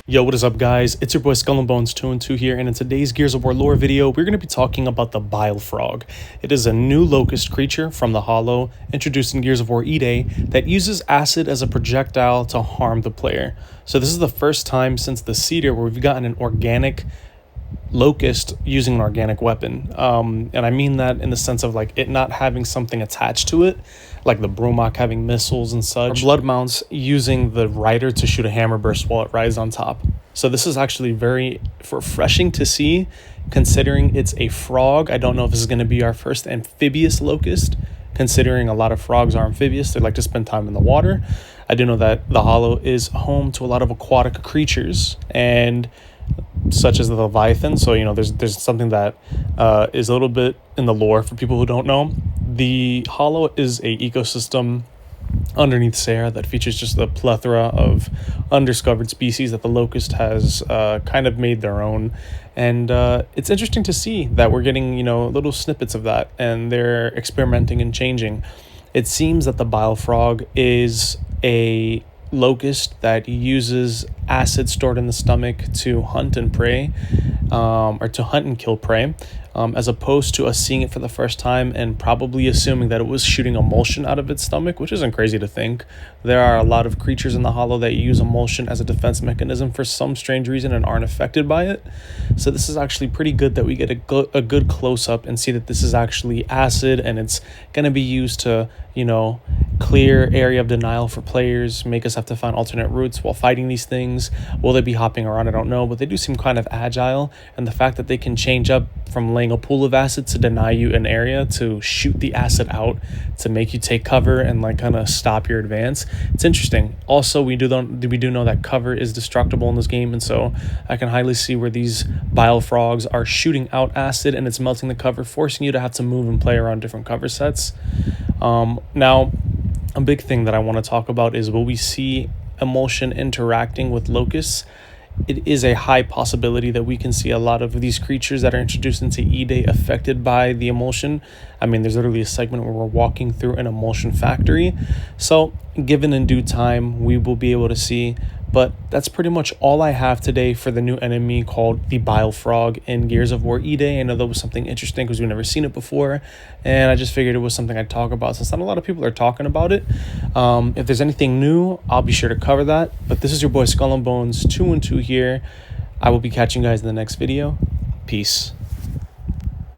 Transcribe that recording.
Yo, what is up, guys? It's your boy Skull and Bones 2 and 2 here, and in today's Gears of War lore video, we're going to be talking about the Bile Frog. It is a new locust creature from the Hollow, introduced in Gears of War E-Day, that uses acid as a projectile to harm the player. So this is the first time since the Cedar where we've gotten an organic locust using an organic weapon, and I mean that in the sense of like it not having something attached to it, like the Brumok having missiles and such, or blood mounts using the rider to shoot a hammer burst while it rides on top. So this is actually very refreshing to see, considering it's a frog. I don't know if this is going to be our first amphibious locust, considering a lot of frogs are amphibious. They like to spend time in the water. I do know that the Hollow is home to a lot of aquatic creatures, and such as the Leviathan. So, you know, there's something that is a little bit in the lore for people who don't know. The Hollow is a ecosystem underneath Sarah that features just the plethora of undiscovered species that the Locust has kind of made their own. And it's interesting to see that we're getting, you know, little snippets of that, and they're experimenting and changing. It seems that the Bile Frog is a locust that uses acid stored in the stomach to hunt and prey, or to hunt and kill prey, as opposed to us seeing it for the first time and probably assuming that it was shooting emulsion out of its stomach, which isn't crazy to think. There are a lot of creatures in the Hollow that use emulsion as a defense mechanism for some strange reason and aren't affected by it. So this is actually pretty good that we get a good close-up and see that this is actually acid, and it's going to be used to, you know, clear area of denial for players, make us have to find alternate routes while fighting these things. Will they be hopping around? I don't know, but they do seem kind of agile, and the fact that they can change up from laying a pool of acid to deny you an area to shoot the acid out to make you take cover and like kind of stop your advance, it's interesting. Also, we do know that cover is destructible in this game, and so I can highly see where these Bile Frogs are shooting out acid and it's melting the cover, forcing you to have to move and play around different cover sets. Now, a big thing that I want to talk about is, will we see emulsion interacting with locusts? It is a high possibility that we can see a lot of these creatures that are introduced into E-Day affected by the emulsion. I mean, there's literally a segment where we're walking through an emulsion factory. So, given in due time, we will be able to see. But that's pretty much all I have today for the new enemy called the Bile Frog in Gears of War E-Day. I know that was something interesting because we've never seen it before, and I just figured it was something I'd talk about since not a lot of people are talking about it. If there's anything new, I'll be sure to cover that. But this is your boy Skull and Bones 2 and 2 here. I will be catching you guys in the next video. Peace.